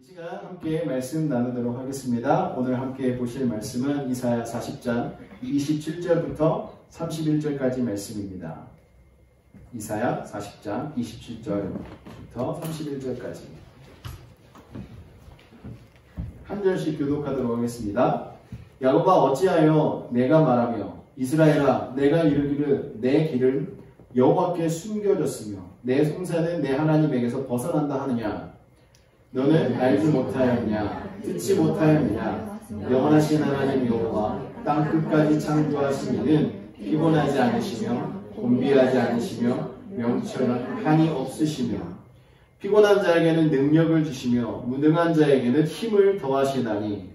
이 시간 함께 말씀 나누도록 하겠습니다. 오늘 함께 보실 말씀은 이사야 40장 27절부터 31절까지 말씀입니다. 이사야 40장 27절부터 31절까지 한 절씩 교독하도록 하겠습니다. 야곱아 어찌하여 내가 말하며 이스라엘아 내가 이르기를 내 길을 여호와께 숨겨졌으며 내 송사는 내 하나님에게서 벗어난다 하느냐. 너는 알지 못하였냐 듣지 못하였느냐. 영원하신 하나님 여호와 땅 끝까지 창조하신 이는 피곤하지 않으시며 곤비하지 않으시며 명철한 한이 없으시며 피곤한 자에게는 능력을 주시며 무능한 자에게는 힘을 더하시나니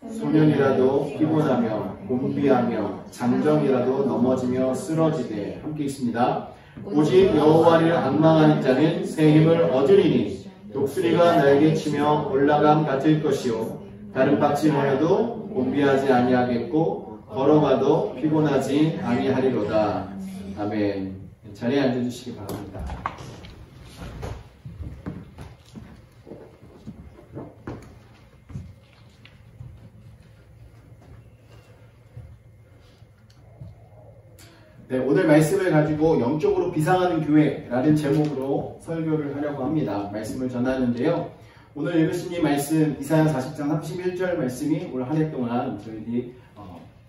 소년이라도 피곤하며 곤비하며 장정이라도 넘어지며 쓰러지되 함께 있습니다. 오직 여호와를 앙망하는 자는 새 힘을 얻으리니 독수리가 날개 치며 올라감 같을 것이요 다른 박질하여도 곤비하지 아니하겠고 걸어가도 피곤하지 아니하리로다. 아멘. 자리에 앉아주시기 바랍니다. 네, 오늘 말씀을 가지고 영적으로 비상하는 교회라는 제목으로 설교를 하려고 합니다. 말씀을 전하는데요. 오늘 읽으신 이 말씀 이사야 40장 31절 말씀이 올 한 해 동안 저희들이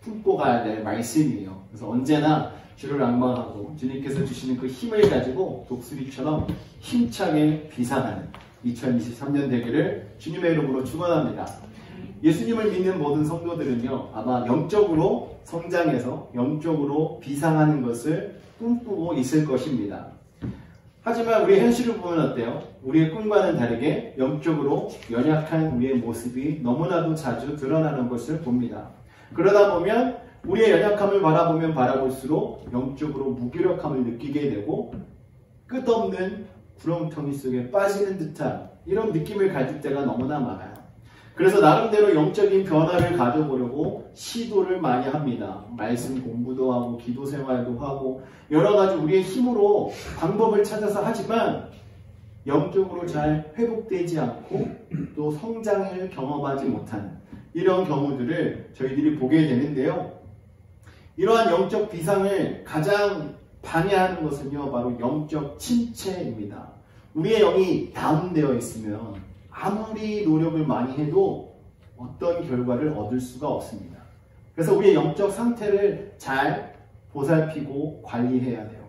품고 가야 될 말씀이에요. 그래서 언제나 주를 앙망하고 주님께서 주시는 그 힘을 가지고 독수리처럼 힘차게 비상하는 2023년 되기를 주님의 이름으로 축원합니다. 예수님을 믿는 모든 성도들은요 아마 영적으로 성장해서 영적으로 비상하는 것을 꿈꾸고 있을 것입니다. 하지만 우리의 현실을 보면 어때요? 우리의 꿈과는 다르게 영적으로 연약한 우리의 모습이 너무나도 자주 드러나는 것을 봅니다. 그러다 보면 우리의 연약함을 바라보면 바라볼수록 영적으로 무기력함을 느끼게 되고 끝없는 구렁텅이 속에 빠지는 듯한 이런 느낌을 가질 때가 너무나 많아요. 그래서 나름대로 영적인 변화를 가져보려고 시도를 많이 합니다. 말씀 공부도 하고 기도 생활도 하고 여러 가지 우리의 힘으로 방법을 찾아서 하지만 영적으로 잘 회복되지 않고 또 성장을 경험하지 못하는 이런 경우들을 저희들이 보게 되는데요. 이러한 영적 비상을 가장 방해하는 것은요 바로 영적 침체입니다. 우리의 영이 다운되어 있으면 아무리 노력을 많이 해도 어떤 결과를 얻을 수가 없습니다. 그래서 우리의 영적 상태를 잘 보살피고 관리해야 돼요.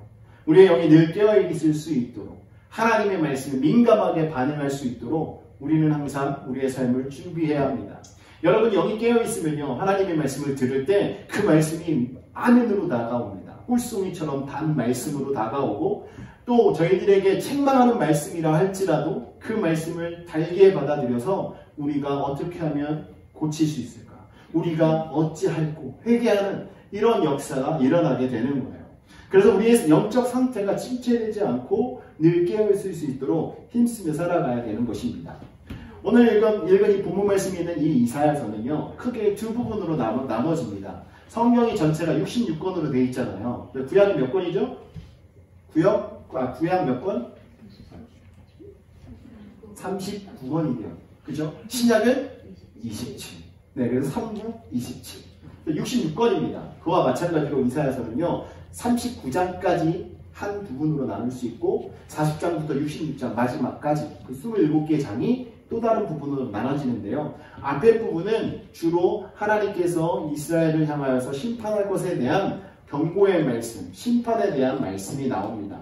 우리의 영이 늘 깨어있을 수 있도록 하나님의 말씀에 민감하게 반응할 수 있도록 우리는 항상 우리의 삶을 준비해야 합니다. 여러분 영이 깨어있으면요 하나님의 말씀을 들을 때 그 말씀이 안으로 다가옵니다. 꿀송이처럼 단 말씀으로 다가오고 또 저희들에게 책망하는 말씀이라 할지라도 그 말씀을 달게 받아들여서 우리가 어떻게 하면 고칠 수 있을까? 우리가 어찌할꼬 회개하는 이런 역사가 일어나게 되는 거예요. 그래서 우리의 영적 상태가 침체되지 않고 늘 깨어있을 수 있도록 힘쓰며 살아가야 되는 것입니다. 오늘 읽은 이 본문 말씀이 있는 이 이사야서는요 크게 두 부분으로 나눠집니다. 성경이 전체가 66권으로 되어 있잖아요. 구약이 몇 권이죠? 구약 몇 권? 39권이네요. 그죠? 신약은 27. 네, 그래서 3부 27. 66권입니다. 그와 마찬가지로 이사야서는요, 39장까지 한 부분으로 나눌 수 있고, 40장부터 66장 마지막까지 그 27개의 장이 또 다른 부분으로 나눠지는데요. 앞에 부분은 주로 하나님께서 이스라엘을 향하여서 심판할 것에 대한 경고의 말씀, 심판에 대한 말씀이 나옵니다.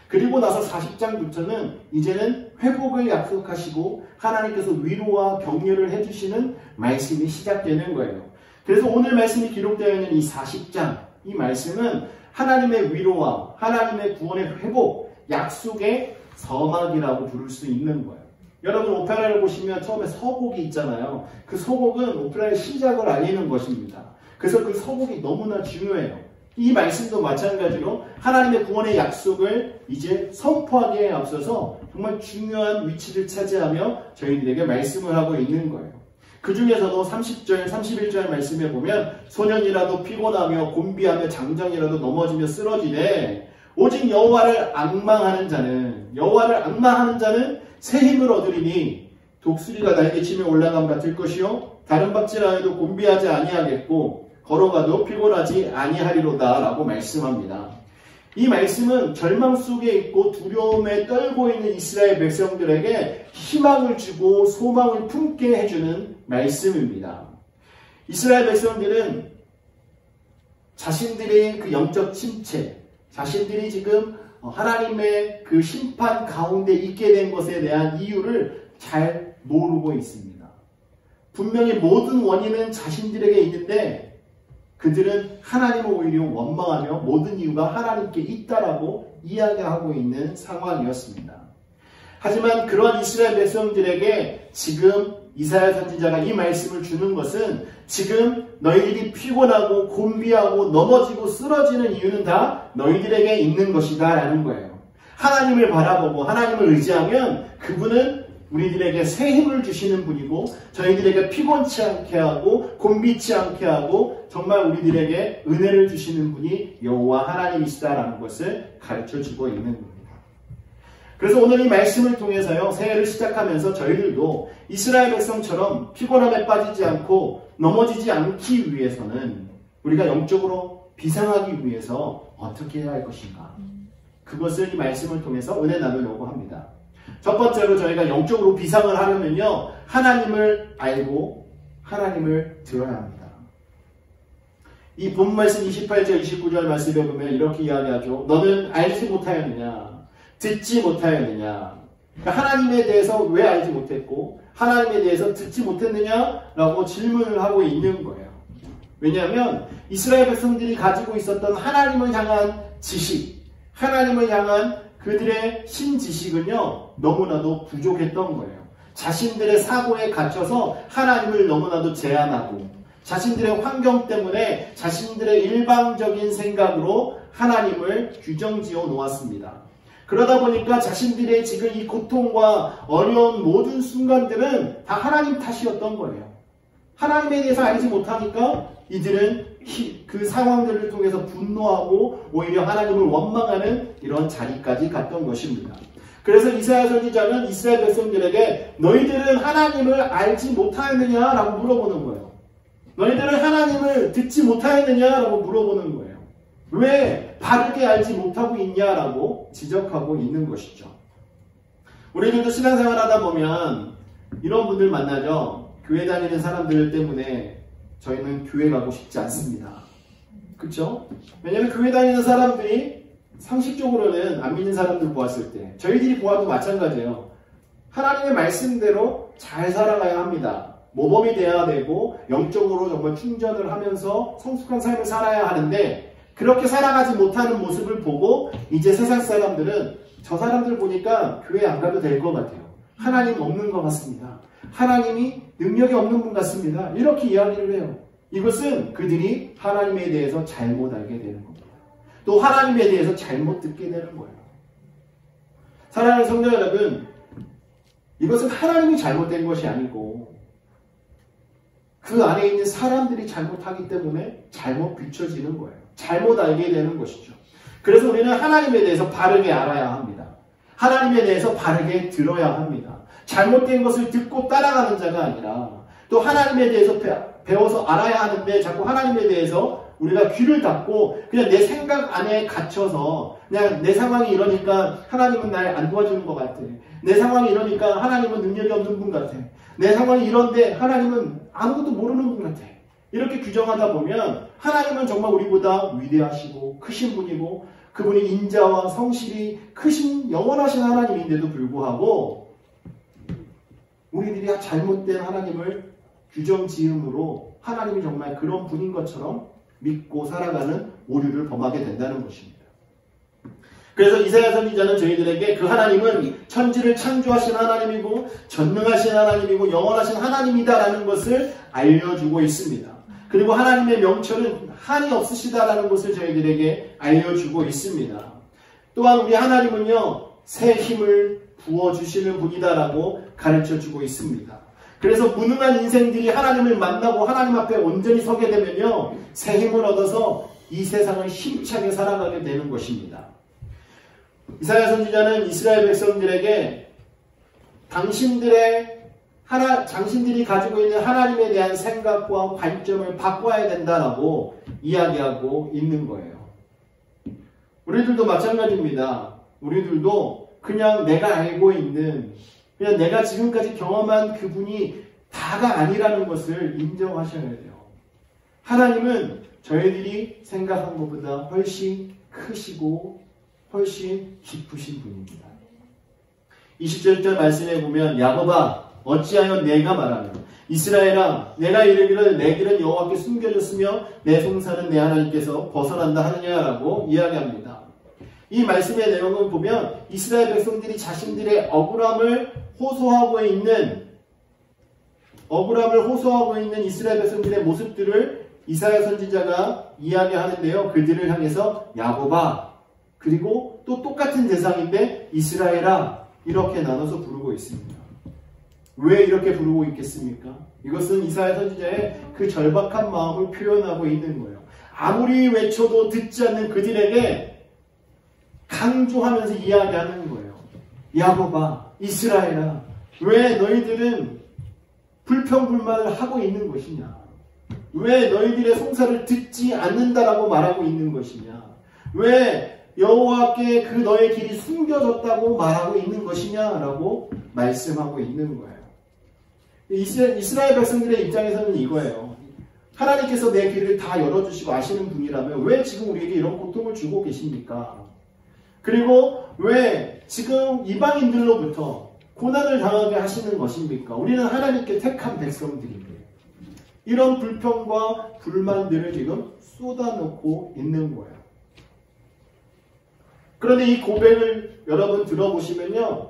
그리고 나서 40장부터는 이제는 회복을 약속하시고 하나님께서 위로와 격려를 해주시는 말씀이 시작되는 거예요. 그래서 오늘 말씀이 기록되어 있는 이 40장, 이 말씀은 하나님의 위로와 하나님의 구원의 회복, 약속의 서막이라고 부를 수 있는 거예요. 여러분 오페라를 보시면 처음에 서곡이 있잖아요. 그 서곡은 오페라의 시작을 알리는 것입니다. 그래서 그 서곡이 너무나 중요해요. 이 말씀도 마찬가지로 하나님의 구원의 약속을 이제 선포하기에 앞서서 정말 중요한 위치를 차지하며 저희들에게 말씀을 하고 있는 거예요. 그 중에서도 30절, 31절 말씀에 보면 소년이라도 피곤하며 곤비하며 장정이라도 넘어지며 쓰러지되 오직 여호와를 앙망하는 자는 새 힘을 얻으리니 독수리가 날개치며 올라감 같을 것이요 다른 박질하여도 곤비하지 아니하겠고 걸어가도 피곤하지 아니하리로다 라고 말씀합니다. 이 말씀은 절망 속에 있고 두려움에 떨고 있는 이스라엘 백성들에게 희망을 주고 소망을 품게 해주는 말씀입니다. 이스라엘 백성들은 자신들의 그 영적 침체, 자신들이 지금 하나님의 그 심판 가운데 있게 된 것에 대한 이유를 잘 모르고 있습니다. 분명히 모든 원인은 자신들에게 있는데 그들은 하나님을 오히려 원망하며 모든 이유가 하나님께 있다라고 이야기하고 있는 상황이었습니다. 하지만 그런 이스라엘 백성들에게 지금 이사야 선지자가 이 말씀을 주는 것은 지금 너희들이 피곤하고 곤비하고 넘어지고 쓰러지는 이유는 다 너희들에게 있는 것이다 라는 거예요. 하나님을 바라보고 하나님을 의지하면 그분은 우리들에게 새 힘을 주시는 분이고 저희들에게 피곤치 않게 하고 곤비치 않게 하고 정말 우리들에게 은혜를 주시는 분이 여호와 하나님이시다라는 것을 가르쳐주고 있는 겁니다. 그래서 오늘 이 말씀을 통해서요, 새해를 시작하면서 저희들도 이스라엘 백성처럼 피곤함에 빠지지 않고 넘어지지 않기 위해서는 우리가 영적으로 비상하기 위해서 어떻게 해야 할 것인가, 그것을 이 말씀을 통해서 은혜 나누려고 합니다. 첫 번째로 저희가 영적으로 비상을 하려면요, 하나님을 알고 하나님을 들어야 합니다. 이 본 말씀 28절 29절 말씀에 보면 이렇게 이야기하죠. 너는 알지 못하였느냐, 듣지 못하였느냐. 그러니까 하나님에 대해서 왜 알지 못했고 하나님에 대해서 듣지 못했느냐라고 질문을 하고 있는 거예요. 왜냐하면 이스라엘 백성들이 가지고 있었던 하나님을 향한 지식, 하나님을 향한 그들의 신지식은요, 너무나도 부족했던 거예요. 자신들의 사고에 갇혀서 하나님을 너무나도 제한하고 자신들의 환경 때문에 자신들의 일방적인 생각으로 하나님을 규정지어 놓았습니다. 그러다 보니까 자신들의 지금 이 고통과 어려운 모든 순간들은 다 하나님 탓이었던 거예요. 하나님에 대해서 알지 못하니까 이들은 그 상황들을 통해서 분노하고 오히려 하나님을 원망하는 이런 자리까지 갔던 것입니다. 그래서 이사야 선지자는 이스라엘 백성들에게 너희들은 하나님을 알지 못하였느냐라고 물어보는 거예요. 너희들은 하나님을 듣지 못하였느냐라고 물어보는 거예요. 왜 바르게 알지 못하고 있냐라고 지적하고 있는 것이죠. 우리들도 신앙생활 하다 보면 이런 분들 만나죠. 교회 다니는 사람들 때문에 저희는 교회 가고 싶지 않습니다. 그렇죠? 왜냐하면 교회 다니는 사람들이 상식적으로는 안 믿는 사람들 보았을 때 저희들이 보아도 마찬가지예요. 하나님의 말씀대로 잘 살아가야 합니다. 모범이 돼야 되고 영적으로 정말 충전을 하면서 성숙한 삶을 살아야 하는데 그렇게 살아가지 못하는 모습을 보고 이제 세상 사람들은 저 사람들 보니까 교회 안 가도 될 것 같아요. 하나님 없는 것 같습니다. 하나님이 능력이 없는 분 같습니다. 이렇게 이야기를 해요. 이것은 그들이 하나님에 대해서 잘못 알게 되는 겁니다. 또 하나님에 대해서 잘못 듣게 되는 거예요. 사랑하는 성도 여러분, 이것은 하나님이 잘못된 것이 아니고 그 안에 있는 사람들이 잘못하기 때문에 잘못 비춰지는 거예요. 잘못 알게 되는 것이죠. 그래서 우리는 하나님에 대해서 바르게 알아야 합니다. 하나님에 대해서 바르게 들어야 합니다. 잘못된 것을 듣고 따라가는 자가 아니라 또 하나님에 대해서 배워서 알아야 하는데 자꾸 하나님에 대해서 우리가 귀를 닫고 그냥 내 생각 안에 갇혀서 그냥 내 상황이 이러니까 하나님은 날 안 도와주는 것 같아. 내 상황이 이러니까 하나님은 능력이 없는 분 같아. 내 상황이 이런데 하나님은 아무것도 모르는 분 같아. 이렇게 규정하다 보면 하나님은 정말 우리보다 위대하시고 크신 분이고 그분이 인자와 성실이 크신 영원하신 하나님인데도 불구하고 우리들이 잘못된 하나님을 규정지음으로 하나님이 정말 그런 분인 것처럼 믿고 살아가는 오류를 범하게 된다는 것입니다. 그래서 이사야 선지자는 저희들에게 그 하나님은 천지를 창조하신 하나님이고 전능하신 하나님이고 영원하신 하나님이다라는 것을 알려주고 있습니다. 그리고 하나님의 명철은 한이 없으시다라는 것을 저희들에게 알려주고 있습니다. 또한 우리 하나님은요, 새 힘을 부어주시는 분이다라고 가르쳐주고 있습니다. 그래서 무능한 인생들이 하나님을 만나고 하나님 앞에 온전히 서게 되면요, 새 힘을 얻어서 이 세상을 힘차게 살아가게 되는 것입니다. 이사야 선지자는 이스라엘 백성들에게 당신들의 당신들이 가지고 있는 하나님에 대한 생각과 관점을 바꿔야 된다라고 이야기하고 있는 거예요. 우리들도 마찬가지입니다. 우리들도 그냥 내가 알고 있는, 그냥 내가 지금까지 경험한 그분이 다가 아니라는 것을 인정하셔야 돼요. 하나님은 저희들이 생각한 것보다 훨씬 크시고 훨씬 깊으신 분입니다. 27절 말씀에 보면 야곱아 어찌하여 내가 말하며 이스라엘아 내가 이르기를 내 길은 여호와께 숨겨졌으며 내 송사는 내 하나님께서 벗어난다 하느냐라고 이야기합니다. 이 말씀의 내용을 보면 이스라엘 백성들이 자신들의 억울함을 호소하고 있는 이스라엘 백성들의 모습들을 이사야 선지자가 이야기하는데요. 그들을 향해서 야곱아, 그리고 또 똑같은 대상인데 이스라엘아 이렇게 나눠서 부르고 있습니다. 왜 이렇게 부르고 있겠습니까? 이것은 이사야 선지자의 그 절박한 마음을 표현하고 있는 거예요. 아무리 외쳐도 듣지 않는 그들에게 강조하면서 이야기하는 거예요. 야곱아, 이스라엘아, 왜 너희들은 불평불만을 하고 있는 것이냐? 왜 너희들의 송사를 듣지 않는다라고 말하고 있는 것이냐? 왜 여호와께 그 너의 길이 숨겨졌다고 말하고 있는 것이냐라고 말씀하고 있는 거예요. 이스라엘 백성들의 입장에서는 이거예요. 하나님께서 내 길을 다 열어주시고 아시는 분이라면 왜 지금 우리에게 이런 고통을 주고 계십니까? 그리고 왜 지금 이방인들로부터 고난을 당하게 하시는 것입니까? 우리는 하나님께 택한 백성들인데 이런 불평과 불만들을 지금 쏟아놓고 있는 거예요. 그런데 이 고백을 여러분 들어보시면요,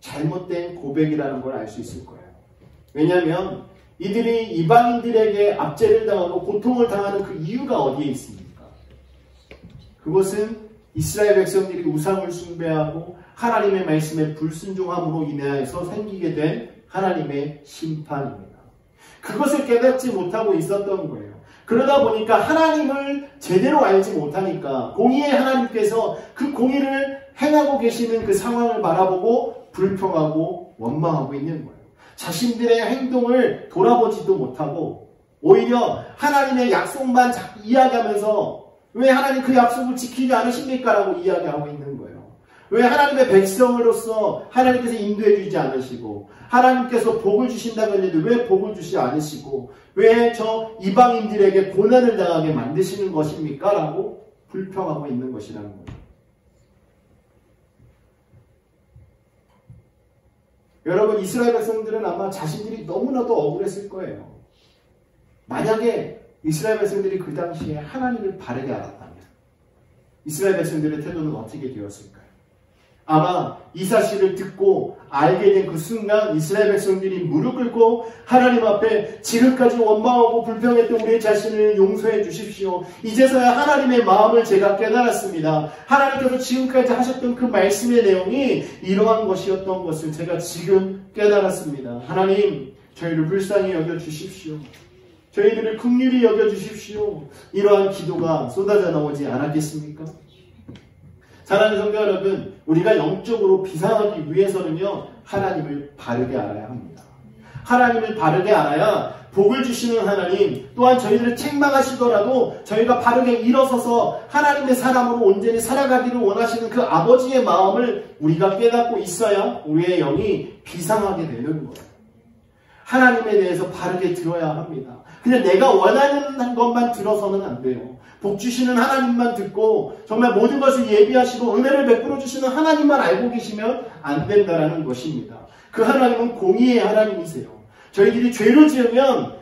잘못된 고백이라는 걸 알 수 있을 거예요. 왜냐하면 이들이 이방인들에게 압제를 당하고 고통을 당하는 그 이유가 어디에 있습니까? 그것은 이스라엘 백성들이 우상을 숭배하고 하나님의 말씀에 불순종함으로 인하여서 생기게 된 하나님의 심판입니다. 그것을 깨닫지 못하고 있었던 거예요. 그러다 보니까 하나님을 제대로 알지 못하니까 공의의 하나님께서 그 공의를 행하고 계시는 그 상황을 바라보고 불평하고 원망하고 있는 거예요. 자신들의 행동을 돌아보지도 못하고 오히려 하나님의 약속만 이야기하면서 왜 하나님 그 약속을 지키지 않으십니까? 라고 이야기하고 있는 거예요. 왜 하나님의 백성으로서 하나님께서 인도해 주지 않으시고 하나님께서 복을 주신다고 했는데 왜 복을 주시지 않으시고 왜 저 이방인들에게 고난을 당하게 만드시는 것입니까? 라고 불평하고 있는 것이라는 거예요. 여러분, 이스라엘 백성들은 아마 자신들이 너무나도 억울했을 거예요. 만약에 이스라엘 백성들이 그 당시에 하나님을 바르게 알았다면 이스라엘 백성들의 태도는 어떻게 되었을까요? 아마 이 사실을 듣고 알게 된 그 순간 이스라엘 백성들이 무릎 꿇고 하나님 앞에 지금까지 원망하고 불평했던 우리 자신을 용서해 주십시오. 이제서야 하나님의 마음을 제가 깨달았습니다. 하나님께서 지금까지 하셨던 그 말씀의 내용이 이러한 것이었던 것을 제가 지금 깨달았습니다. 하나님, 저희를 불쌍히 여겨주십시오. 저희들을 긍휼히 여겨주십시오. 이러한 기도가 쏟아져 나오지 않았겠습니까? 사랑하는 성도 여러분, 우리가 영적으로 비상하기 위해서는요, 하나님을 바르게 알아야 합니다. 하나님을 바르게 알아야 복을 주시는 하나님, 또한 저희들을 책망하시더라도 저희가 바르게 일어서서 하나님의 사람으로 온전히 살아가기를 원하시는 그 아버지의 마음을 우리가 깨닫고 있어야 우리의 영이 비상하게 되는 거예요. 하나님에 대해서 바르게 들어야 합니다. 그냥 내가 원하는 것만 들어서는 안 돼요. 복 주시는 하나님만 듣고 정말 모든 것을 예비하시고 은혜를 베풀어 주시는 하나님만 알고 계시면 안 된다는 것입니다. 그 하나님은 공의의 하나님이세요. 저희들이 죄를 지으면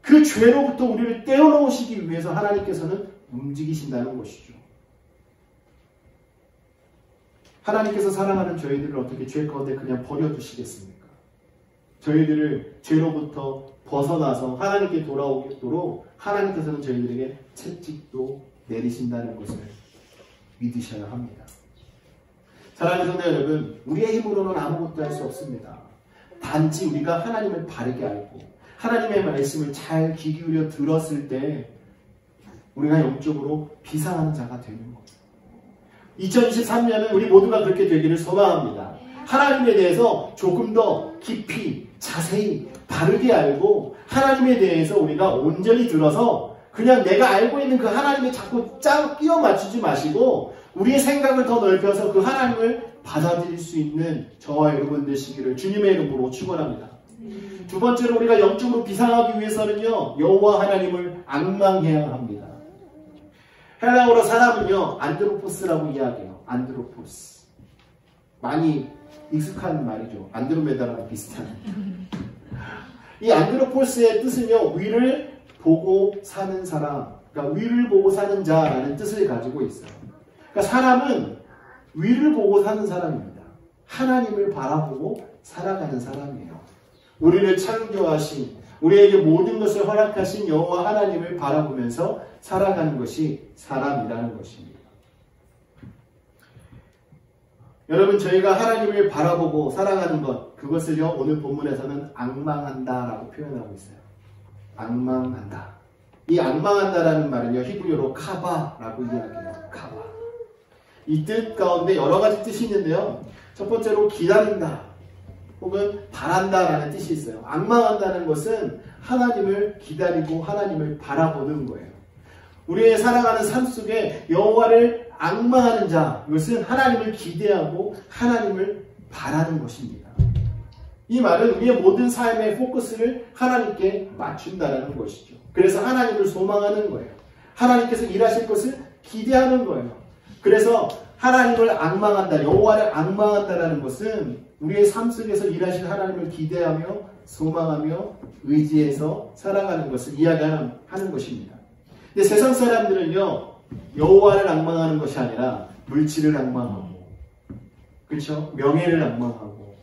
그 죄로부터 우리를 떼어놓으시기 위해서 하나님께서는 움직이신다는 것이죠. 하나님께서 사랑하는 저희들을 어떻게 죄 가운데 그냥 버려두시겠습니까? 저희들을 죄로부터 벗어나서 하나님께 돌아오도록 하나님께서는 저희들에게 채찍도 내리신다는 것을 믿으셔야 합니다. 사랑하는 성도 여러분, 우리의 힘으로는 아무것도 할 수 없습니다. 단지 우리가 하나님을 바르게 알고 하나님의 말씀을 잘 귀 기울여 들었을 때 우리가 영적으로 비상하는 자가 되는 겁니다. 2023년은 우리 모두가 그렇게 되기를 소망합니다. 하나님에 대해서 조금 더 깊이 자세히 바르게 알고 하나님에 대해서 우리가 온전히 들어서 그냥 내가 알고 있는 그 하나님에 자꾸 끼워 맞추지 마시고 우리의 생각을 더 넓혀서 그 하나님을 받아들일 수 있는 저와 여러분 되시기를 주님의 이름으로 축원합니다. 두 번째로 우리가 영적으로 비상하기 위해서는요, 여호와 하나님을 앙망해야 합니다. 헬라어로 사람은요, 안드로포스라고 이야기해요. 안드로포스. 많이 익숙한 말이죠. 안드로메다랑 비슷한. 이 안드로포스의 뜻은요, 위를 보고 사는 사람, 그러니까 위를 보고 사는 자라는 뜻을 가지고 있어요. 그러니까 사람은 위를 보고 사는 사람입니다. 하나님을 바라보고 살아가는 사람이에요. 우리를 창조하신, 우리에게 모든 것을 허락하신 여호와 하나님을 바라보면서 살아가는 것이 사람이라는 것입니다. 여러분, 저희가 하나님을 바라보고 살아가는 것, 그것을요, 오늘 본문에서는 앙망한다라고 표현하고 있어요. 앙망한다. 이 앙망한다라는 말은요, 히브리어로 카바라고 이야기해요. 카바. 이 뜻 가운데 여러 가지 뜻이 있는데요. 첫 번째로 기다린다, 혹은 바란다라는 뜻이 있어요. 앙망한다는 것은 하나님을 기다리고 하나님을 바라보는 거예요. 우리의 살아가는 삶 속에 여호와를 앙망하는 자, 이것은 하나님을 기대하고 하나님을 바라는 것입니다. 이 말은 우리의 모든 삶의 포커스를 하나님께 맞춘다는 것이죠. 그래서 하나님을 소망하는 거예요. 하나님께서 일하실 것을 기대하는 거예요. 그래서 하나님을 앙망한다, 여호와를 앙망한다라는 것은 우리의 삶 속에서 일하실 하나님을 기대하며 소망하며 의지해서 살아가는 것을 이야기하는 것입니다. 근데 세상 사람들은요, 여호와를 앙망하는 것이 아니라 물질을 앙망하고, 그렇죠? 명예를 앙망하고,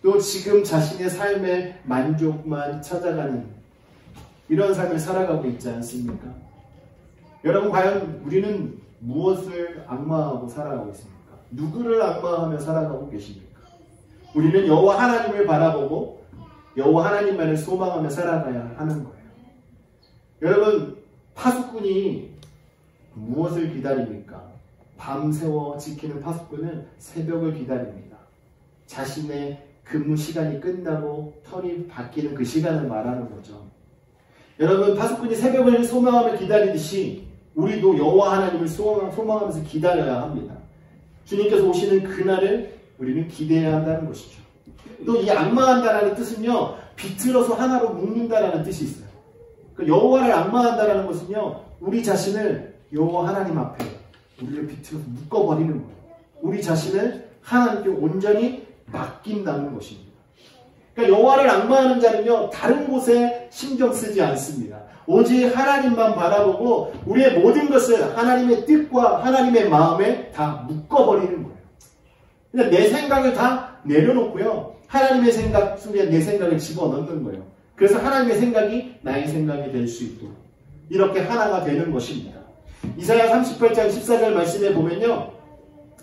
또 지금 자신의 삶의 만족만 찾아가는 이런 삶을 살아가고 있지 않습니까? 여러분, 과연 우리는 무엇을 앙망하고 살아가고 있습니까? 누구를 앙망하며 살아가고 계십니까? 우리는 여호와 하나님을 바라보고 여호와 하나님만을 소망하며 살아가야 하는 거예요. 여러분, 파수꾼이 무엇을 기다립니까? 밤새워 지키는 파수꾼은 새벽을 기다립니다. 자신의 근무 시간이 끝나고 턴이 바뀌는 그 시간을 말하는 거죠. 여러분, 파수꾼이 새벽을 소망하며 기다리듯이 우리도 여호와 하나님을 소망하면서 기다려야 합니다. 주님께서 오시는 그날을 우리는 기대해야 한다는 것이죠. 또 이 앙망한다라는 뜻은요, 비틀어서 하나로 묶는다라는 뜻이 있어요. 여호와를 앙망한다라는 것은요, 우리 자신을 여호와 하나님 앞에 우리를 비틀어서 묶어버리는 거예요. 우리 자신을 하나님께 온전히 맡긴다는 것입니다. 그러니까 여호와를 앙망하는 자는요, 다른 곳에 신경 쓰지 않습니다. 오직 하나님만 바라보고 우리의 모든 것을 하나님의 뜻과 하나님의 마음에 다 묶어버리는 거예요. 그냥 내 생각을 다 내려놓고요, 하나님의 생각 속에 내 생각을 집어넣는 거예요. 그래서 하나님의 생각이 나의 생각이 될 수 있도록 이렇게 하나가 되는 것입니다. 이사야 38장 14절 말씀에 보면요,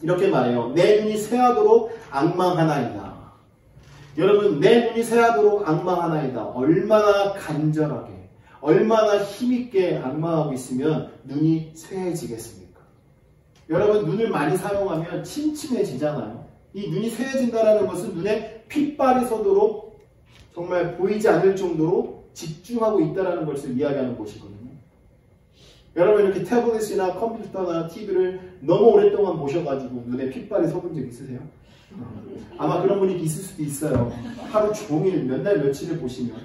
이렇게 말해요. 내 눈이 새하도록 앙망하나이다. 여러분, 내 눈이 새하도록 앙망하나이다. 얼마나 간절하게, 얼마나 힘있게 앙망하고 있으면 눈이 쇠해지겠습니까? 여러분, 눈을 많이 사용하면 침침해지잖아요. 이 눈이 쇠해진다는 것은 눈에 핏발이 서도록 정말 보이지 않을 정도로 집중하고 있다는 것을 이야기하는 것이거든요. 여러분, 이렇게 태블릿이나 컴퓨터나 TV를 너무 오랫동안 보셔가지고 눈에 핏발이 서본 적 있으세요? 아마 그런 분이 있을 수도 있어요. 하루 종일 몇 날 며칠을 보시면.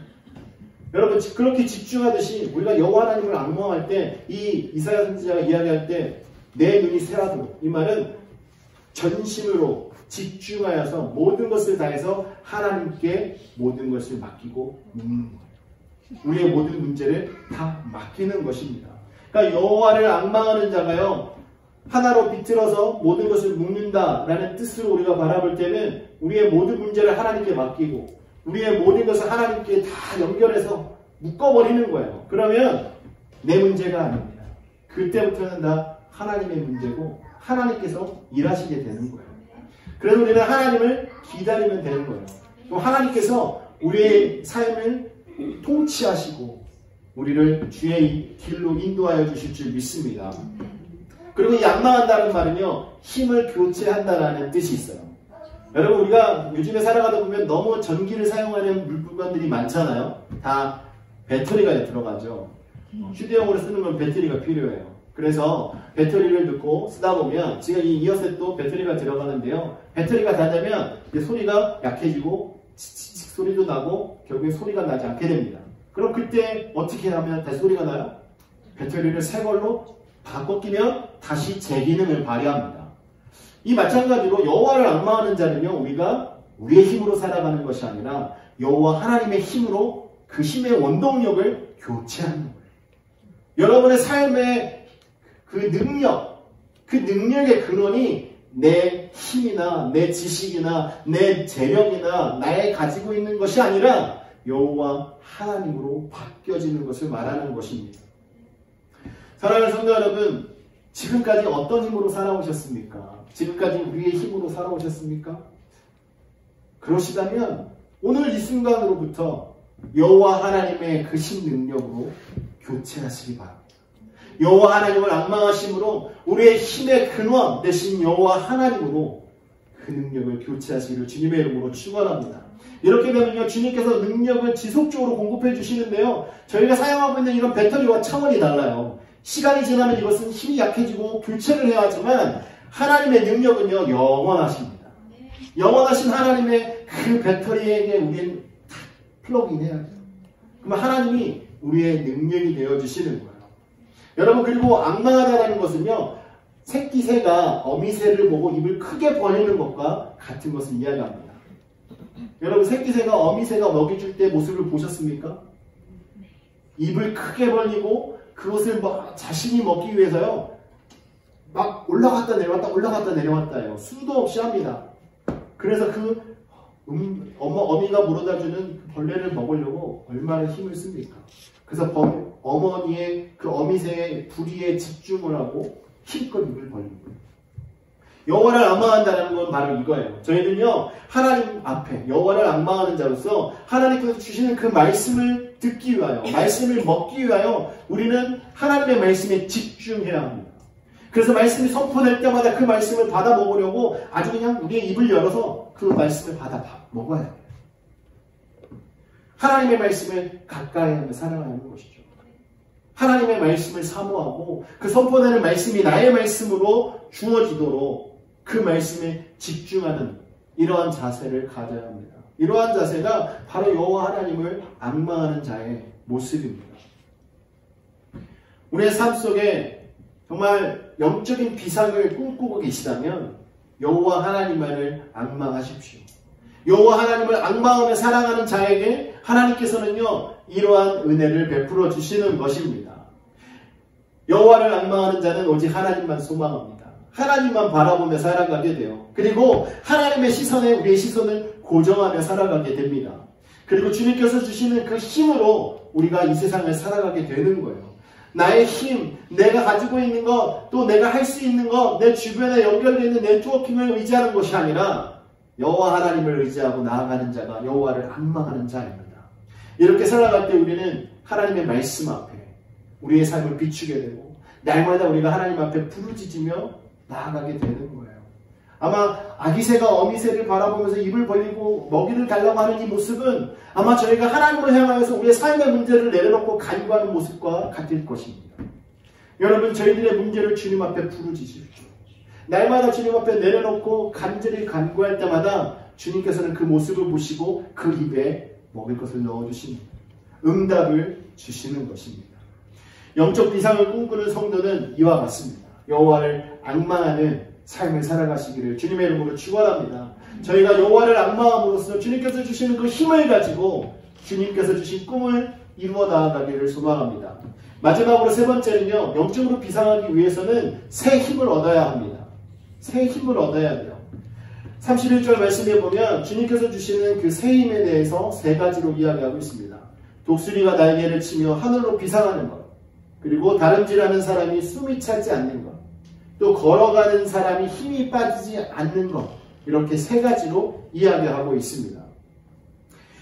여러분, 그렇게 집중하듯이 우리가 여호와 하나님을 앙망할 때, 이 이사야 선지자가 이야기할 때 내 눈이 새하도록, 이 말은 전심으로 집중하여서 모든 것을 다해서 하나님께 모든 것을 맡기고 묻는 거예요. 우리의 모든 문제를 다 맡기는 것입니다. 그러니까 여호와를 앙망하는 자가요, 하나로 비틀어서 모든 것을 묶는다라는 뜻으로 우리가 바라볼 때는 우리의 모든 문제를 하나님께 맡기고 우리의 모든 것을 하나님께 다 연결해서 묶어버리는 거예요. 그러면 내 문제가 아닙니다. 그때부터는 다 하나님의 문제고 하나님께서 일하시게 되는 거예요. 그래서 우리는 하나님을 기다리면 되는 거예요. 또 하나님께서 우리의 삶을 통치하시고 우리를 주의 길로 인도하여 주실 줄 믿습니다. 그리고 이 앙망한다는 말은요, 힘을 교체한다라는 뜻이 있어요. 여러분 우리가 요즘에 살아가다 보면 너무 전기를 사용하는 물건들이 많잖아요. 다 배터리가 들어가죠. 휴대용으로 쓰는 건 배터리가 필요해요. 그래서 배터리를 넣고 쓰다 보면 지금 이 이어셋도 배터리가 들어가는데요. 배터리가 닿으면 소리가 약해지고 치치치 소리도 나고 결국에 소리가 나지 않게 됩니다. 그럼 그때 어떻게 하면 다시 소리가 나요? 배터리를 새 걸로 바꿔 끼면 다시 제 기능을 발휘합니다. 이 마찬가지로 여호와를 앙망하는 자는요, 우리가 우리의 힘으로 살아가는 것이 아니라 여호와 하나님의 힘으로 그 힘의 원동력을 교체하는 거예요. 여러분의 삶의 그 능력, 그 능력의 근원이 내 힘이나 내 지식이나 내 재력이나 나의 가지고 있는 것이 아니라 여호와 하나님으로 바뀌어지는 것을 말하는 것입니다. 사랑하는 성도 여러분, 지금까지 어떤 힘으로 살아오셨습니까? 지금까지 우리의 힘으로 살아오셨습니까? 그러시다면 오늘 이 순간으로부터 여호와 하나님의 그 힘 능력으로 교체하시기 바랍니다. 여호와 하나님을 앙망하심으로 우리의 힘의 근원 대신 여호와 하나님으로 그 능력을 교체하시기를 주님의 이름으로 축원합니다. 이렇게 되면요, 주님께서 능력을 지속적으로 공급해 주시는데요, 저희가 사용하고 있는 이런 배터리와 차원이 달라요. 시간이 지나면 이것은 힘이 약해지고 교체를 해야 하지만 하나님의 능력은요, 영원하십니다. 영원하신 하나님의 그 배터리에게 우리는 플러그인 해야죠. 그럼 하나님이 우리의 능력이 되어주시는 거예요. 여러분, 그리고 앙망하다라는 것은요, 새끼 새가 어미 새를 보고 입을 크게 벌리는 것과 같은 것을 이야기합니다. 여러분, 새끼 새가 어미 새가 먹이줄 때 모습을 보셨습니까? 입을 크게 벌리고 그것을 막 자신이 먹기 위해서요, 막 올라갔다 내려왔다 올라갔다 내려왔다 해요. 수도 없이 합니다. 그래서 그 어미가 물어다주는 그 벌레를 먹으려고 얼마나 힘을 씁니까? 그래서 어머니의 그 어미새의 부리에 집중을 하고 힘껏 입을 벌리고, 여호와를 앙망한다는 건 바로 이거예요. 저희는요, 하나님 앞에 여호와를 앙망하는 자로서 하나님께서 주시는 그 말씀을 듣기 위하여, 말씀을 먹기 위하여 우리는 하나님의 말씀에 집중해야 합니다. 그래서 말씀이 선포될 때마다 그 말씀을 받아 먹으려고 아주 그냥 우리의 입을 열어서 그 말씀을 받아 먹어야 해요. 하나님의 말씀을 가까이 하며 살아가는 것이죠. 하나님의 말씀을 사모하고 그 선포되는 말씀이 나의 말씀으로 주어지도록 그 말씀에 집중하는 이러한 자세를 가져야 합니다. 이러한 자세가 바로 여호와 하나님을 앙망하는 자의 모습입니다. 우리의 삶 속에 정말 영적인 비상을 꿈꾸고 계시다면 여호와 하나님만을 앙망하십시오. 여호와 하나님을 앙망하며 사랑하는 자에게 하나님께서는요, 이러한 은혜를 베풀어 주시는 것입니다. 여호와를 앙망하는 자는 오직 하나님만 소망합니다. 하나님만 바라보며 살아가게 돼요. 그리고 하나님의 시선에 우리의 시선을 고정하며 살아가게 됩니다. 그리고 주님께서 주시는 그 힘으로 우리가 이 세상을 살아가게 되는 거예요. 나의 힘, 내가 가지고 있는 것, 또 내가 할 수 있는 것, 내 주변에 연결되어 있는 네트워킹을 의지하는 것이 아니라 여호와 하나님을 의지하고 나아가는 자가 여호와를 앙망하는 자입니다. 이렇게 살아갈 때 우리는 하나님의 말씀 앞에 우리의 삶을 비추게 되고 날마다 우리가 하나님 앞에 부르짖으며 나아가게 되는 거예요. 아마 아기새가 어미새를 바라보면서 입을 벌리고 먹이를 달라고 하는 이 모습은 아마 저희가 하나님으로 향하여서 우리의 삶의 문제를 내려놓고 간구하는 모습과 같을 것입니다. 여러분, 저희들의 문제를 주님 앞에 부르짖으십시오. 날마다 주님 앞에 내려놓고 간절히 간구할 때마다 주님께서는 그 모습을 보시고 그 입에 먹을 것을 넣어주십니다. 응답을 주시는 것입니다. 영적 비상을 꿈꾸는 성도는 이와 같습니다. 여호와를 앙망하는 삶을 살아가시기를 주님의 이름으로 축원합니다. 저희가 여호와를 앙망함으로써 주님께서 주시는 그 힘을 가지고 주님께서 주신 꿈을 이루어 나아가기를 소망합니다. 마지막으로 세 번째는요, 영적으로 비상하기 위해서는 새 힘을 얻어야 합니다. 새 힘을 얻어야 돼요. 31절 말씀에 보면 주님께서 주시는 그 새 힘에 대해서 세 가지로 이야기하고 있습니다. 독수리가 날개를 치며 하늘로 비상하는 것, 그리고 다름질하는 사람이 숨이 차지 않는 것, 또 걸어가는 사람이 힘이 빠지지 않는 것, 이렇게 세 가지로 이야기하고 있습니다.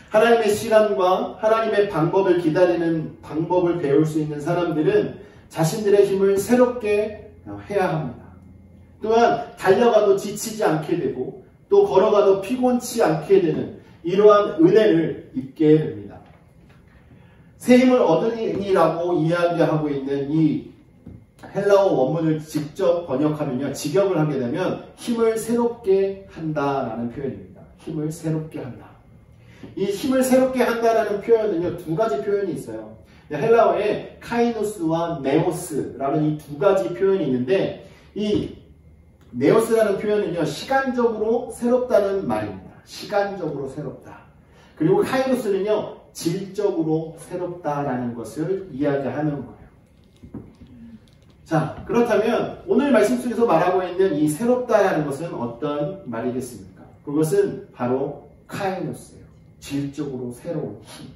하나님의 시간과 하나님의 방법을 기다리는 방법을 배울 수 있는 사람들은 자신들의 힘을 새롭게 해야 합니다. 또한 달려가도 지치지 않게 되고 또 걸어가도 피곤치 않게 되는 이러한 은혜를 입게 됩니다. 새 힘을 얻으니라고 이야기하고 있는 이 헬라어 원문을 직접 번역하면요, 직역을 하게 되면 힘을 새롭게 한다라는 표현입니다. 힘을 새롭게 한다. 이 힘을 새롭게 한다라는 표현은요, 두 가지 표현이 있어요. 헬라어에 카이노스와 네오스라는 이 두 가지 표현이 있는데, 이 네오스라는 표현은요, 시간적으로 새롭다는 말입니다. 시간적으로 새롭다. 그리고 카이노스는요, 질적으로 새롭다라는 것을 이야기하는 거예요. 자, 그렇다면 오늘 말씀 속에서 말하고 있는 이 새롭다라는 것은 어떤 말이겠습니까? 그것은 바로 카이노스예요. 질적으로 새로운 힘.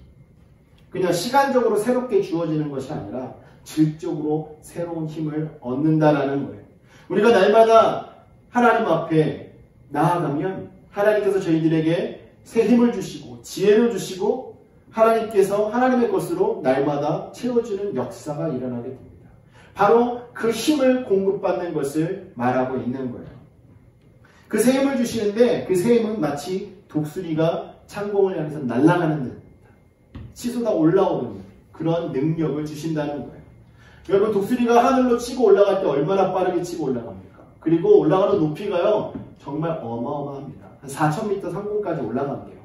그냥 시간적으로 새롭게 주어지는 것이 아니라 질적으로 새로운 힘을 얻는다라는 거예요. 우리가 날마다 하나님 앞에 나아가면 하나님께서 저희들에게 새 힘을 주시고 지혜를 주시고 하나님께서 하나님의 것으로 날마다 채워주는 역사가 일어나게 됩니다. 바로 그 힘을 공급받는 것을 말하고 있는 거예요. 그 새 힘을 주시는데 그 새 힘은 마치 독수리가 창공을 향해서 날아가는 듯 치솟아 올라오는 그런 능력을 주신다는 거예요. 여러분, 독수리가 하늘로 치고 올라갈 때 얼마나 빠르게 치고 올라갑니까? 그리고 올라가는 높이가요, 정말 어마어마합니다. 한 4,000m 상공까지 올라간대요.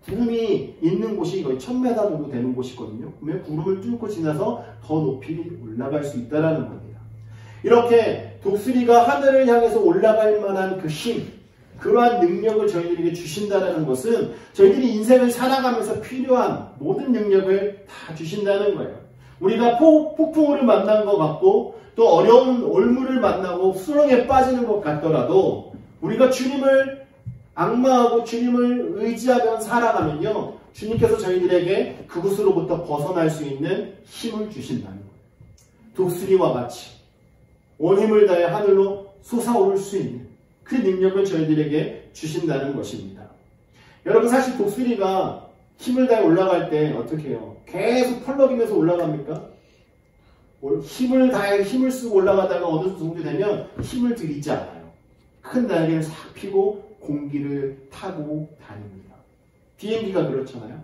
구름이 있는 곳이 거의 1,000m 정도 되는 곳이거든요. 그러면 구름을 뚫고 지나서 더 높이 올라갈 수 있다는 겁니다. 이렇게 독수리가 하늘을 향해서 올라갈 만한 그 힘, 그러한 능력을 저희들에게 주신다는 것은 저희들이 인생을 살아가면서 필요한 모든 능력을 다 주신다는 거예요. 우리가 폭풍우를 만난 것 같고 또 어려운 올무를 만나고 수렁에 빠지는 것 같더라도 우리가 주님을 앙망하고 주님을 의지하며 살아가면요, 주님께서 저희들에게 그곳으로부터 벗어날 수 있는 힘을 주신다는 거예요. 독수리와 같이 온 힘을 다해 하늘로 솟아오를 수 있는 그 능력을 저희들에게 주신다는 것입니다. 여러분, 사실 독수리가 힘을 다해 올라갈 때 어떻게 해요? 계속 펄럭이면서 올라갑니까? 힘을 다해 힘을 쓰고 올라가다가 어느 정도 되면 힘을 들이지 않아요. 큰 날개를 싹 펴고 공기를 타고 다닙니다. 비행기가 그렇잖아요.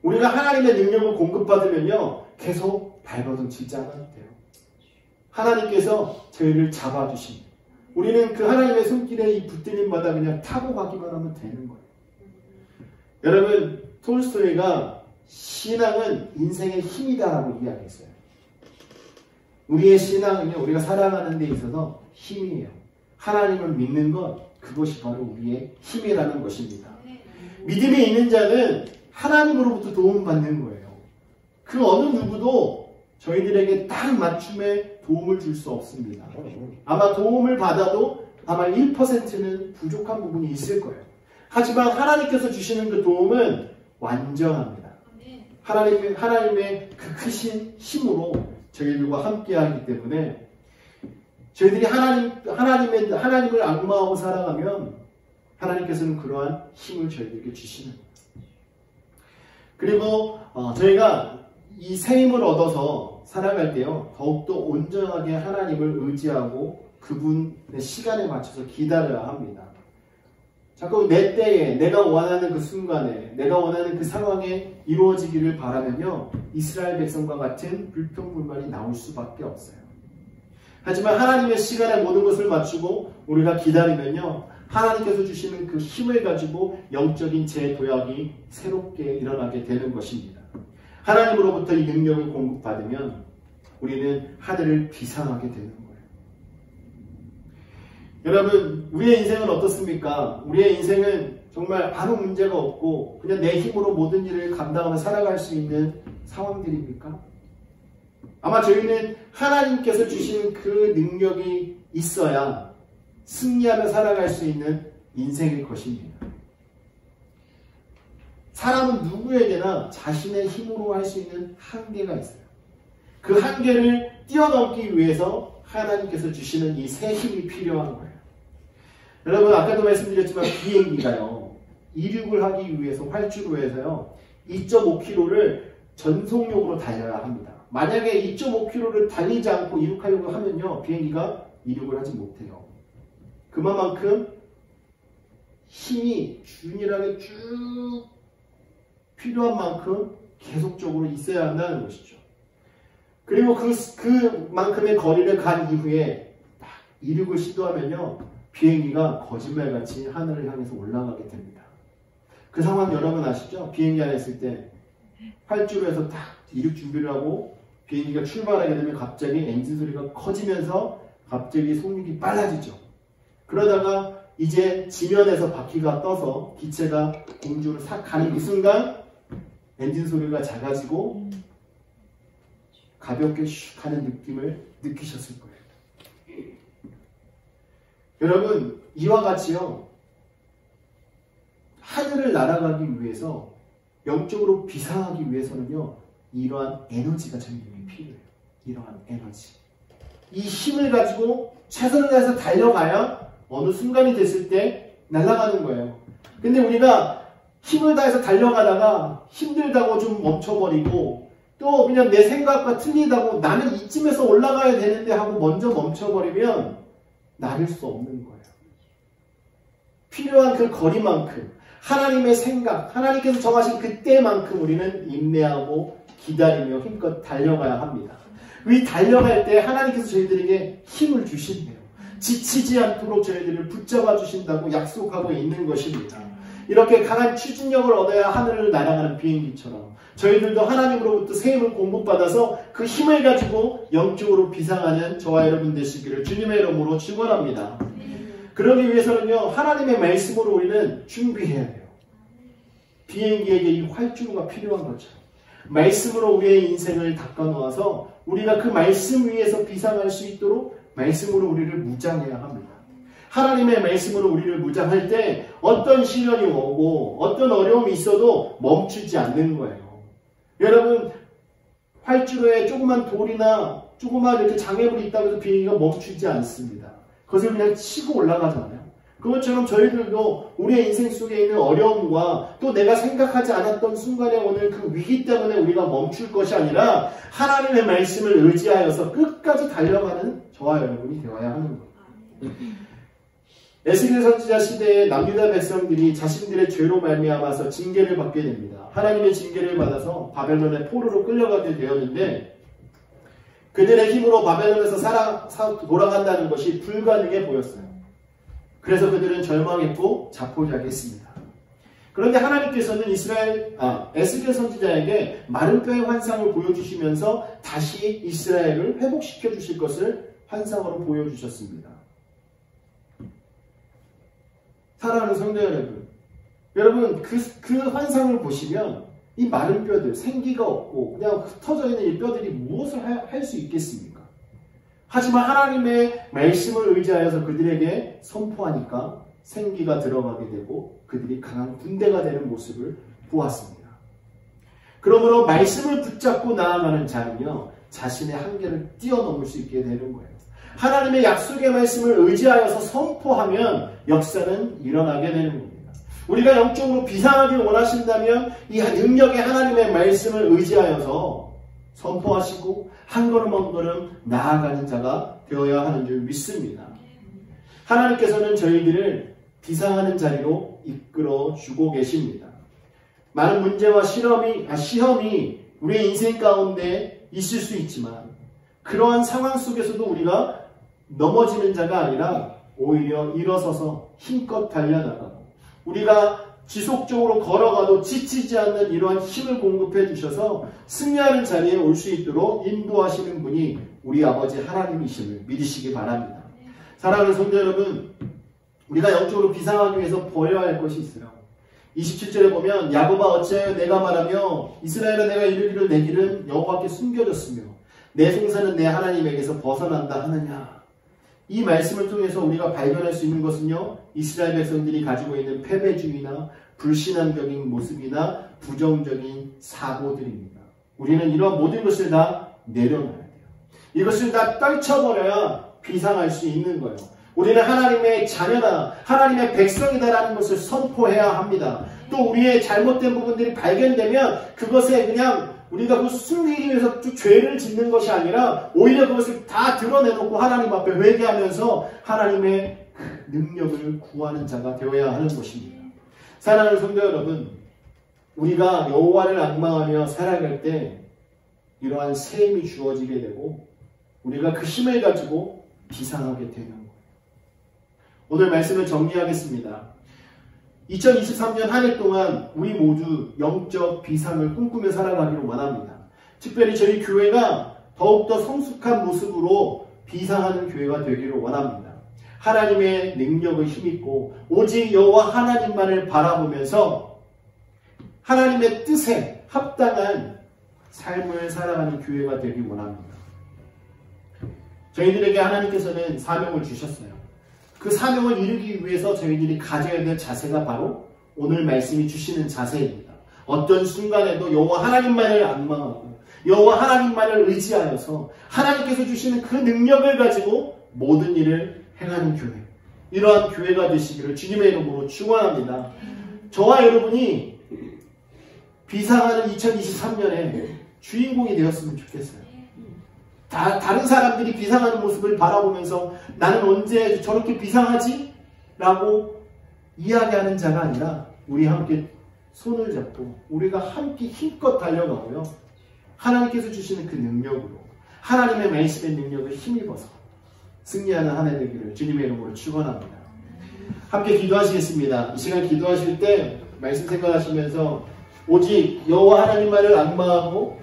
우리가 하나님의 능력을 공급받으면요, 계속 발버둥 치지 않아도 돼요. 하나님께서 저희를 잡아주십니다. 우리는 그 하나님의 손길에 이 붙들림마다 그냥 타고 가기만 하면 되는 거예요. 여러분, 톨스토이가 신앙은 인생의 힘이다라고 이야기했어요. 우리의 신앙은요, 우리가 살아가는 데 있어서 힘이에요. 하나님을 믿는 것, 그것이 바로 우리의 힘이라는 것입니다. 믿음이 있는 자는 하나님으로부터 도움받는 거예요. 그 어느 누구도 저희들에게 딱 맞춤에 도움을 줄 수 없습니다. 아마 도움을 받아도 아마 1%는 부족한 부분이 있을 거예요. 하지만 하나님께서 주시는 그 도움은 완전합니다. 하나님의 그 크신 힘으로 저희들과 함께하기 때문에 저희들이 하나님을 앙망하고 살아가면 하나님께서는 그러한 힘을 저희들에게 주시는 거예요. 그리고 저희가 이 새 힘을 얻어서 살아갈 때요, 더욱더 온전하게 하나님을 의지하고 그분의 시간에 맞춰서 기다려야 합니다. 자꾸 내 때에, 내가 원하는 그 순간에, 내가 원하는 그 상황에 이루어지기를 바라면요, 이스라엘 백성과 같은 불평불만이 나올 수밖에 없어요. 하지만 하나님의 시간에 모든 것을 맞추고 우리가 기다리면요, 하나님께서 주시는 그 힘을 가지고 영적인 재도약이 새롭게 일어나게 되는 것입니다. 하나님으로부터 이 능력을 공급받으면 우리는 하늘을 비상하게 되는 거예요. 여러분, 우리의 인생은 어떻습니까? 우리의 인생은 정말 아무 문제가 없고 그냥 내 힘으로 모든 일을 감당하며 살아갈 수 있는 상황들입니까? 아마 저희는 하나님께서 주신 그 능력이 있어야 승리하며 살아갈 수 있는 인생일 것입니다. 사람은 누구에게나 자신의 힘으로 할 수 있는 한계가 있어요. 그 한계를 뛰어넘기 위해서 하나님께서 주시는 이 새 힘이 필요한 거예요. 여러분, 아까도 말씀드렸지만 비행기가요, 이륙을 하기 위해서, 활주로 해서요, 2.5km를 전속력으로 달려야 합니다. 만약에 2.5km를 달리지 않고 이륙하려고 하면요, 비행기가 이륙을 하지 못해요. 그만큼 힘이 균일하게 쭉 필요한 만큼 계속적으로 있어야 한다는 것이죠. 그리고 그만큼의 거리를 간 이후에 딱 이륙을 시도하면요, 비행기가 거짓말같이 하늘을 향해서 올라가게 됩니다. 그 상황 여러분 아시죠? 비행기 안에 있을 때 활주로에서 딱 이륙 준비를 하고 비행기가 출발하게 되면 갑자기 엔진 소리가 커지면서 갑자기 속력이 빨라지죠. 그러다가 이제 지면에서 바퀴가 떠서 기체가 공중으로 싹 가는 그 순간 엔진 소리가 작아지고 가볍게 슉 하는 느낌을 느끼셨을 거예요. 여러분, 이와 같이요, 하늘을 날아가기 위해서, 영적으로 비상하기 위해서는요, 이러한 에너지가 저희에게 필요해요. 이러한 에너지. 이 힘을 가지고 최선을 다해서 달려가야 어느 순간이 됐을 때 날아가는 거예요. 근데 우리가 힘을 다해서 달려가다가 힘들다고 좀 멈춰버리고, 또 그냥 내 생각과 틀리다고 나는 이쯤에서 올라가야 되는데 하고 먼저 멈춰버리면 나를 수 없는 거예요. 필요한 그 거리만큼, 하나님의 생각, 하나님께서 정하신 그때만큼 우리는 인내하고 기다리며 힘껏 달려가야 합니다. 이 달려갈 때 하나님께서 저희들에게 힘을 주신대요. 지치지 않도록 저희들을 붙잡아 주신다고 약속하고 있는 것입니다. 이렇게 강한 추진력을 얻어야 하늘을 날아가는 비행기처럼 저희들도 하나님으로부터 새 힘을 공급받아서 그 힘을 가지고 영적으로 비상하는 저와 여러분 되시기를 주님의 이름으로 축원합니다. 그러기 위해서는요, 하나님의 말씀으로 우리는 준비해야 돼요. 비행기에게 이 활주로가 필요한 것처럼 말씀으로 우리의 인생을 닦아놓아서 우리가 그 말씀 위에서 비상할 수 있도록 말씀으로 우리를 무장해야 합니다. 하나님의 말씀으로 우리를 무장할 때 어떤 시련이 오고 어떤 어려움이 있어도 멈추지 않는 거예요. 여러분, 활주로에 조그만 돌이나 조그만 이렇게 장애물이 있다고 해서 비행기가 멈추지 않습니다. 그것을 그냥 치고 올라가잖아요. 그것처럼 저희들도 우리의 인생 속에 있는 어려움과 또 내가 생각하지 않았던 순간에 오는 그 위기 때문에 우리가 멈출 것이 아니라 하나님의 말씀을 의지하여서 끝까지 달려가는 저와 여러분이 되어야 하는 거예요. 에스겔 선지자 시대에 남유다 백성들이 자신들의 죄로 말미암아서 징계를 받게 됩니다. 하나님의 징계를 받아서 바벨론의 포로로 끌려가게 되었는데 그들의 힘으로 바벨론에서 돌아간다는 것이 불가능해 보였어요. 그래서 그들은 절망했고 자포자기했습니다. 그런데 하나님께서는 에스겔 선지자에게 마른 뼈의 환상을 보여주시면서 다시 이스라엘을 회복시켜 주실 것을 환상으로 보여주셨습니다. 사랑하는 성도 여러분, 그 환상을 보시면 이 마른 뼈들, 생기가 없고 그냥 흩어져 있는 이 뼈들이 무엇을 할 수 있겠습니까? 하지만 하나님의 말씀을 의지하여서 그들에게 선포하니까 생기가 들어가게 되고 그들이 강한 군대가 되는 모습을 보았습니다. 그러므로 말씀을 붙잡고 나아가는 자는요, 자신의 한계를 뛰어넘을 수 있게 되는 거예요. 하나님의 약속의 말씀을 의지하여서 선포하면 역사는 일어나게 되는 겁니다. 우리가 영적으로 비상하길 원하신다면 이 능력의 하나님의 말씀을 의지하여서 선포하시고 한 걸음 한 걸음 나아가는 자가 되어야 하는 줄 믿습니다. 하나님께서는 저희들을 비상하는 자리로 이끌어 주고 계십니다. 많은 문제와 시험이 우리의 인생 가운데 있을 수 있지만 그러한 상황 속에서도 우리가 넘어지는 자가 아니라 오히려 일어서서 힘껏 달려나가고 우리가 지속적으로 걸어가도 지치지 않는 이러한 힘을 공급해 주셔서 승리하는 자리에 올 수 있도록 인도하시는 분이 우리 아버지 하나님이심을 믿으시기 바랍니다. 사랑하는 성도 여러분, 우리가 영적으로 비상하기 위해서 버려야 할 것이 있어요. 27절에 보면 야곱아 어찌하여 내가 말하며 이스라엘아 내가 이르기를 내 길은 여호와께 숨겨졌으며 내 생사는 내 하나님에게서 벗어난다 하느냐. 이 말씀을 통해서 우리가 발견할 수 있는 것은요, 이스라엘 백성들이 가지고 있는 패배주의나 불신앙적인 모습이나 부정적인 사고들입니다. 우리는 이런 모든 것을 다 내려놔야 돼요. 이것을 다 떨쳐버려야 비상할 수 있는 거예요. 우리는 하나님의 자녀다, 하나님의 백성이다라는 것을 선포해야 합니다. 또 우리의 잘못된 부분들이 발견되면 그것에 그냥 우리가 그 숨기기 위해서 죄를 짓는 것이 아니라 오히려 그것을 다 드러내놓고 하나님 앞에 회개하면서 하나님의 능력을 구하는 자가 되어야 하는 것입니다. 사랑하는 성도 여러분, 우리가 여호와를 앙망하며 살아갈 때 이러한 새 힘이 주어지게 되고 우리가 그 힘을 가지고 비상하게 되는 거예요. 오늘 말씀을 정리하겠습니다. 2023년 한 해 동안 우리 모두 영적 비상을 꿈꾸며 살아가기를 원합니다. 특별히 저희 교회가 더욱더 성숙한 모습으로 비상하는 교회가 되기를 원합니다. 하나님의 능력을 힘입고 오직 여호와 하나님만을 바라보면서 하나님의 뜻에 합당한 삶을 살아가는 교회가 되기 원합니다. 저희들에게 하나님께서는 사명을 주셨어요. 그 사명을 이루기 위해서 저희들이 가져야 될 자세가 바로 오늘 말씀이 주시는 자세입니다. 어떤 순간에도 여호와 하나님만을 앙망하고 여호와 하나님만을 의지하여서 하나님께서 주시는 그 능력을 가지고 모든 일을 행하는 교회, 이러한 교회가 되시기를 주님의 이름으로 축원합니다. 저와 여러분이 비상하는 2023년에 주인공이 되었으면 좋겠어요. 다른 사람들이 비상하는 모습을 바라보면서 나는 언제 저렇게 비상하지? 라고 이야기하는 자가 아니라 우리 함께 손을 잡고 우리가 함께 힘껏 달려가고요. 하나님께서 주시는 그 능력으로 하나님의 말씀의 능력을 힘입어서 승리하는 한 해 되기를 주님의 이름으로 축원합니다. 함께 기도하시겠습니다. 이 시간 기도하실 때 말씀 생각하시면서 오직 여호와 하나님만을 앙망하고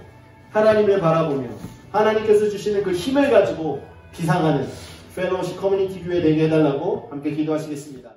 하나님을 바라보며 하나님께서 주시는 그 힘을 가지고 비상하는 펠로우십 커뮤니티 교회 되게 해달라고 함께 기도하시겠습니다.